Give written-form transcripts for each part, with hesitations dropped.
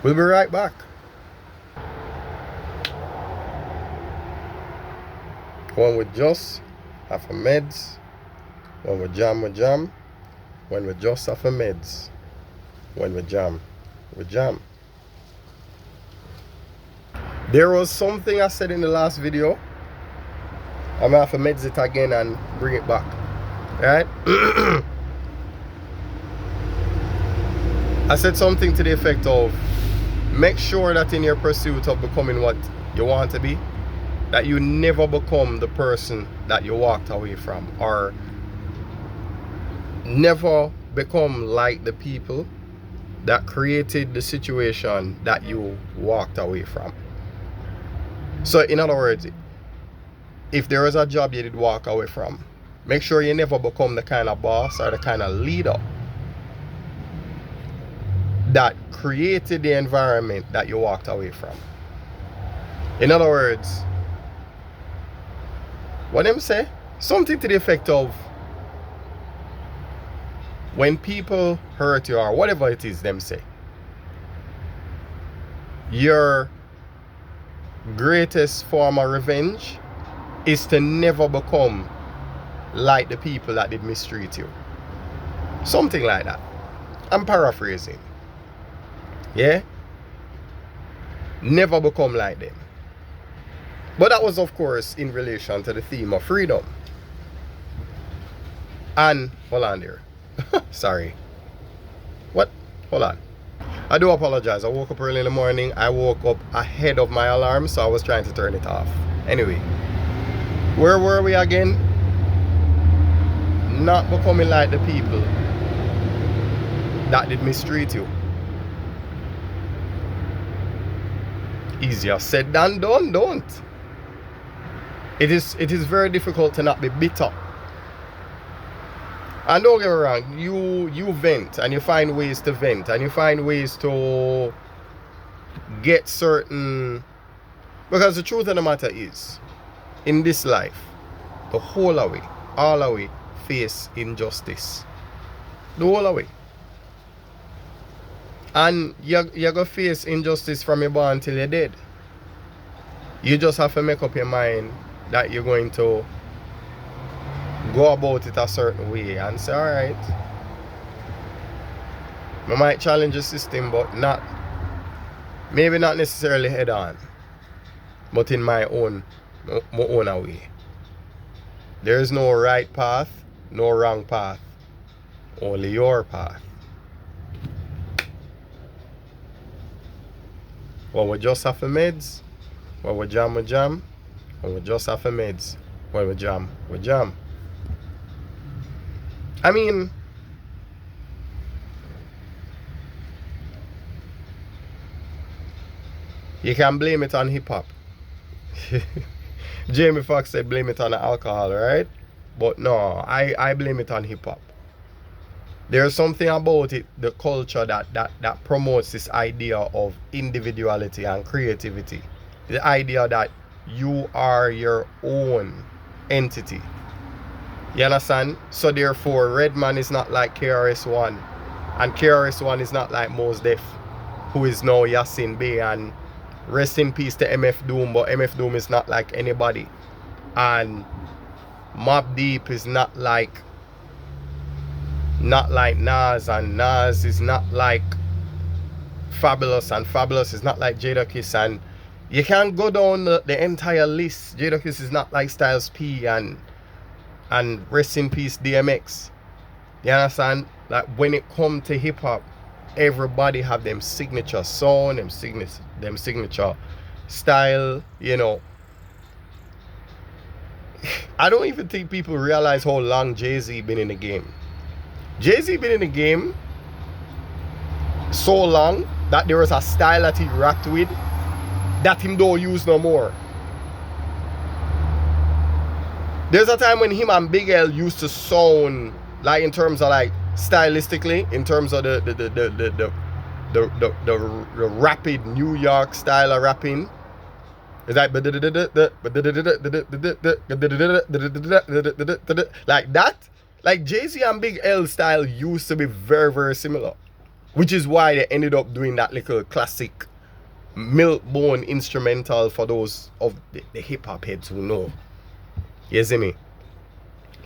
We'll be right back. When we just have a meds, when we jam, we jam. When we just have a meds, when we jam, we jam. There was something I said in the last video. I'm gonna have to meds it again and bring it back. Alright? I said something to the effect of, make sure that in your pursuit of becoming what you want to be, that you never become the person that you walked away from, or never become like the people that created the situation that you walked away from. So in other words, if there is a job you did walk away from, make sure you never become the kind of boss or the kind of leader that created the environment that you walked away from. In other words, what them say? Something to the effect of, when people hurt you or whatever it is them say, your greatest form of revenge is to never become like the people that did mistreat you. Something like that. I'm paraphrasing. Yeah? Never become like them. But that was, of course, in relation to the theme of freedom. And, hold on there. Sorry. What? Hold on. I do apologize. I woke up early in the morning. I woke up ahead of my alarm, so I was trying to turn it off. Anyway, where were we again? Not becoming like the people that did mistreat you. Easier said than done, don't. It is very difficult to not be bitter. And don't get me wrong, you vent and you find ways to vent and you find ways to get certain, because the truth of the matter is, in this life, the whole away, all away, face injustice. The whole away. And you're gonna face injustice from your born till you're dead. You just have to make up your mind that you're going to go about it a certain way and say, alright, I might challenge the system, but maybe not necessarily head on, but in my own way. There is no right path, no wrong path, only your path. When we just have the meds, when we jam, we jam. When we just have the meds, when we jam, we jam. I mean, you can blame it on hip hop. Jamie Foxx said blame it on the alcohol, right? But no, I blame it on hip hop. There's something about it, the culture that promotes this idea of individuality and creativity. The idea that you are your own entity. You understand? So therefore, Redman is not like KRS-One. And KRS-One is not like Mos Def, who is now Yasin Bey. And rest in peace to MF Doom, but MF Doom is not like anybody. And Mobb Deep is not like Nas, and Nas is not like Fabulous, and Fabulous is not like Jadakiss, and you can't go down the entire list. Jadakiss is not like Styles P, and rest in peace DMX. You understand? Like when it come to hip hop, everybody have them signature sound, them signature style, you know. I don't even think people realize how long Jay-Z been in the game. Jay-Z been in the game so long that there was a style that he rocked with that him don't use no more. There's a time when him and Big L used to sound like, in terms of like stylistically, in terms of the rapid New York style of rapping. It's like like that. Like Jay-Z and Big L style used to be very, very similar. Which is why they ended up doing that little classic Milkbone instrumental for those of the hip-hop heads who know. You see me?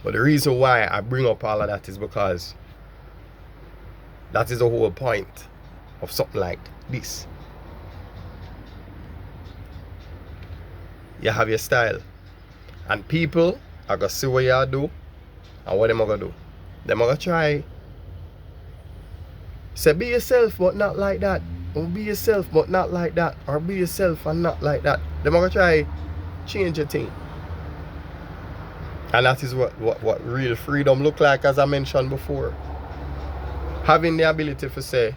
But the reason why I bring up all of that is because that is the whole point of something like this. You have your style. And people are going to see what you do and what them are going to do. Them are going to try. Say be yourself but not like that. Or be yourself but not like that. Or be yourself and not like that. Them are going to try change your thing. And that is what real freedom look like, as I mentioned before. Having the ability to say,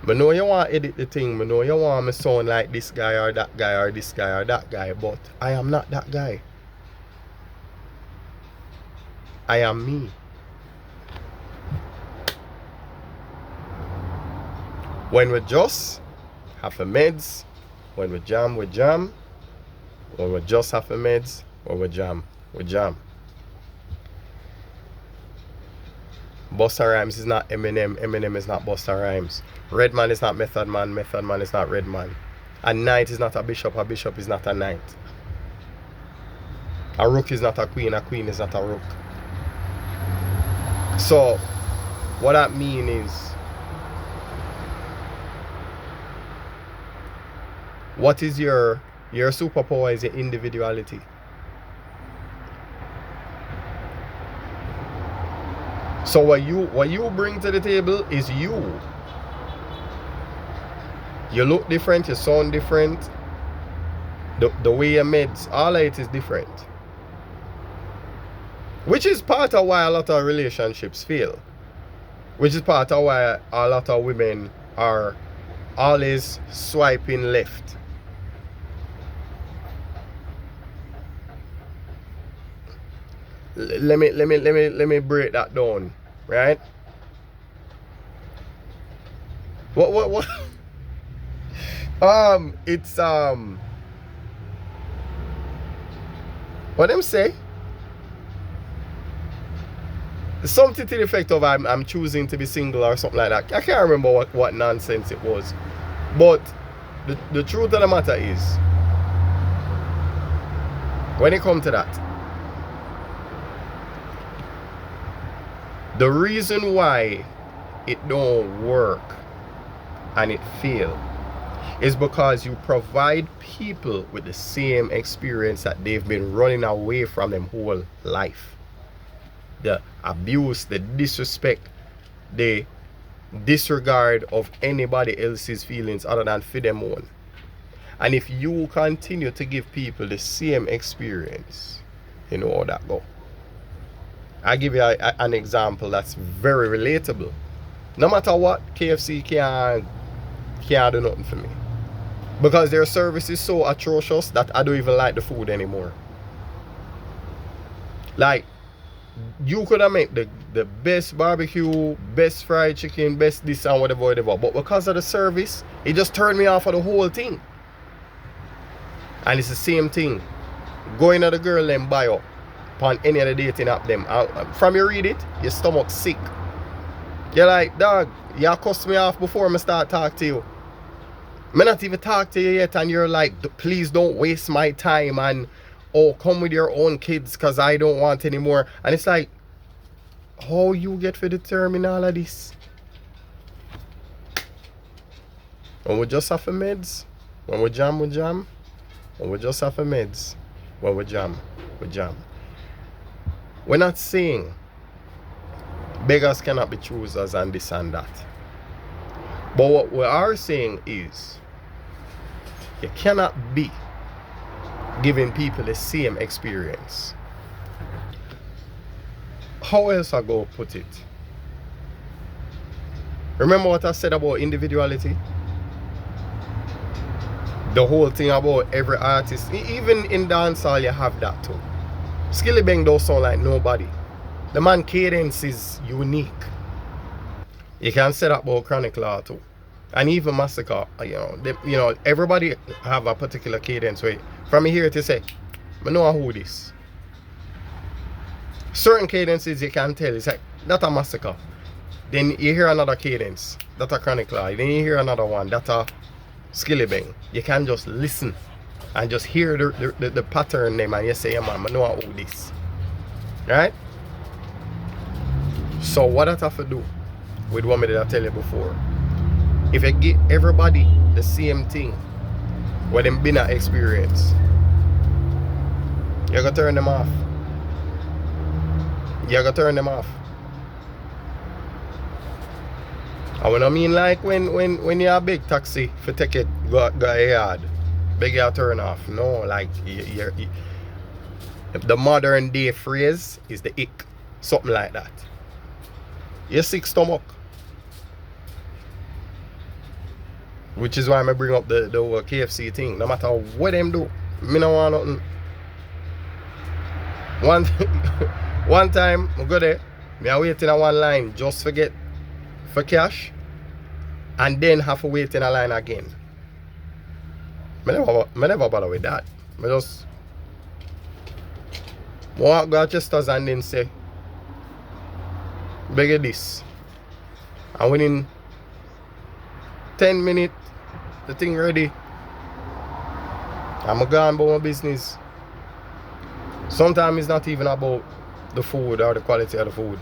I know you want to edit the thing, I know you want me sound like this guy or that guy or this guy or that guy, but I am not that guy. I am me. When we just have a meds, when we jam, we jam. When we just have a meds, when we jam, we jam. Busta Rhymes is not Eminem, Eminem is not Busta Rhymes. Redman is not Method Man, Method Man is not Redman. A knight is not a bishop is not a knight. A rook is not a queen is not a rook. So, what that means is, what is your superpower is your individuality. So what you bring to the table is you. You look different, you sound different. The way you meds, all of it is different. Which is part of why a lot of relationships fail. Which is part of why a lot of women are always swiping left. Let me break that down, right? What it's what them say? Something to the effect of I'm choosing to be single or something like that. I can't remember what nonsense it was. But the truth of the matter is, when it comes to that, the reason why it don't work and it fails is because you provide people with the same experience that they've been running away from them whole life. The abuse, the disrespect, the disregard of anybody else's feelings other than for them own. And if you continue to give people the same experience, you know how that go. I'll give you an example that's very relatable. No matter what, KFC can't do nothing for me. Because their service is so atrocious that I don't even like the food anymore. Like, you could have made the best barbecue, best fried chicken, best this and whatever. But because of the service, it just turned me off of the whole thing. And it's the same thing. Going at the girl and buy up on any of the dating app them. From you read it, your stomach sick. You're like, dog, you cussed me off before I start talking to you. I'm not even talk to you yet and you're like, please don't waste my time and oh, come with your own kids because I don't want any more. And it's like, how you get to determine all of this? When we just have a meds, when we jam, we jam. When we just have a meds, when we jam, we jam. We're not saying beggars cannot be choosers and this and that. But what we are saying is, you cannot be giving people the same experience. How else I go put it? Remember what I said about individuality? The whole thing about every artist, even in dancehall you have that too. Skillibeng don't sound like nobody. The man cadence is unique. You can say that about Chronic Law too. And even Massacre, everybody have a particular cadence way. From here to say, I know who this. Certain cadences you can tell, it's like, that's a Massacre. Then you hear another cadence, that a chronicler. Then you hear another one, that a skillibeng. You can just listen and just hear the pattern name and you say, yeah man, I know how this. Right? So what I have to do with what I tell you before, if I give everybody the same thing, what them been an experience, you gotta turn them off. You gotta turn them off. And when I mean like when you're a big taxi for take it go a yard, big you turn off. No, like the modern day phrase is the ick. Something like that. You're sick stomach. Which is why I bring up the whole KFC thing. No matter what them do, me no want nothing. One time I go there, me I wait in a one line just for cash, and then have to wait in a line again. Me never bother with that. I just walk go to Chester's and then say, beg this. And within 10 minutes, the thing ready. I'm gone about my business. Sometimes it's not even about the food or the quality of the food.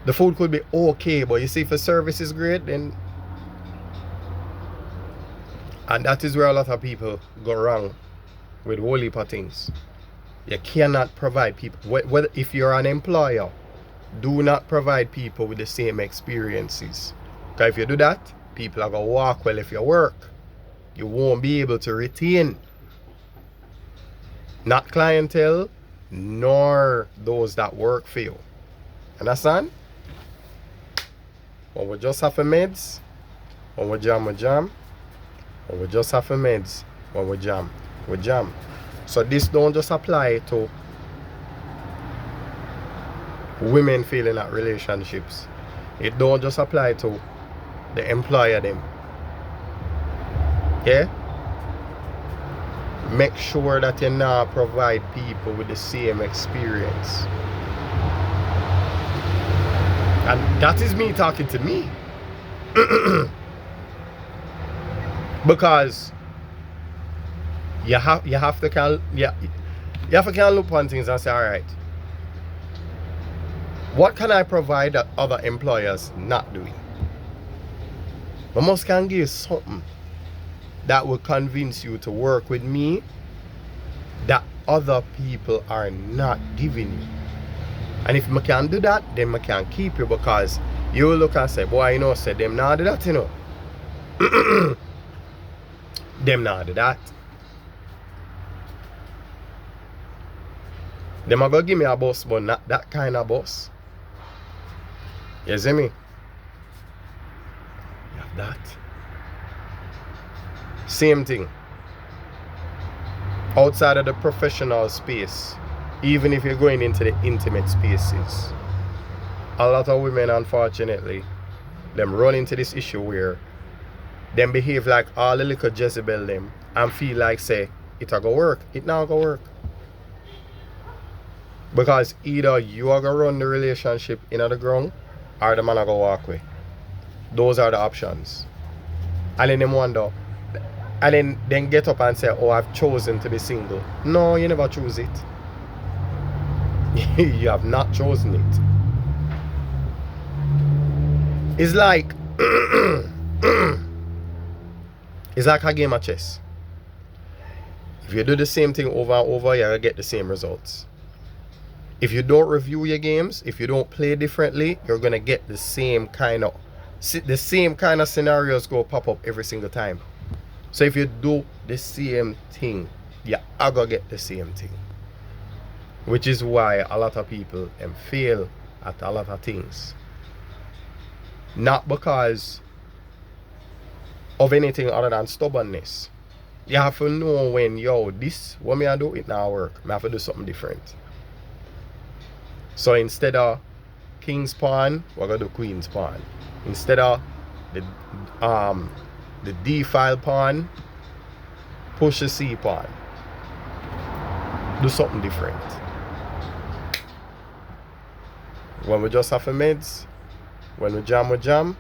The food could be okay, but you see if the service is great, then... And that is where a lot of people go wrong with whole heap of things. You cannot provide people, whether if you're an employer, do not provide people with the same experiences. Because if you do that, people are going to walk well if you work. You won't be able to retain not clientele, nor those that work for you. Understand? When we just have a meds, when we jam, we jam. When we just have a meds, when we jam, we jam. So this don't just apply to women feeling at relationships. It don't just apply to the employer them. Yeah? Make sure that you now provide people with the same experience. And that is me talking to me. Because you have to look on things and say, all right, what can I provide that other employers not doing? I must can give you something that will convince you to work with me that other people are not giving you. And if I can do that, then I can keep you, because you will look and say, boy, you know, say them not do that, you know. Them not do that. Them are going to give me a bus, but not that kind of bus. You see me? You have that. Same thing. Outside of the professional space, even if you're going into the intimate spaces, a lot of women, unfortunately, them run into this issue where them behave like all the little Jezebel them and feel like say it a go work. It not go work. Because either you are gonna run the relationship in the ground or the man are gonna walk away. Those are the options. And then them wonder, and then get up and say, oh, I've chosen to be single. No, you never choose it. You have not chosen it. It's like it's like a game of chess. If you do the same thing over and over, you're gonna get the same results. If you don't review your games, if you don't play differently, you're gonna get the same kind of scenarios go pop up every single time. So if you do the same thing, you're gonna get the same thing. Which is why a lot of people fail at a lot of things. Not because of anything other than stubbornness. You have to know when, this, what me I do, it now work. I have to do something different. So instead of king's pawn, we're gonna do queen's pawn. Instead of the D file pawn, push the C pawn. Do something different. When we just have a meds, when we jam,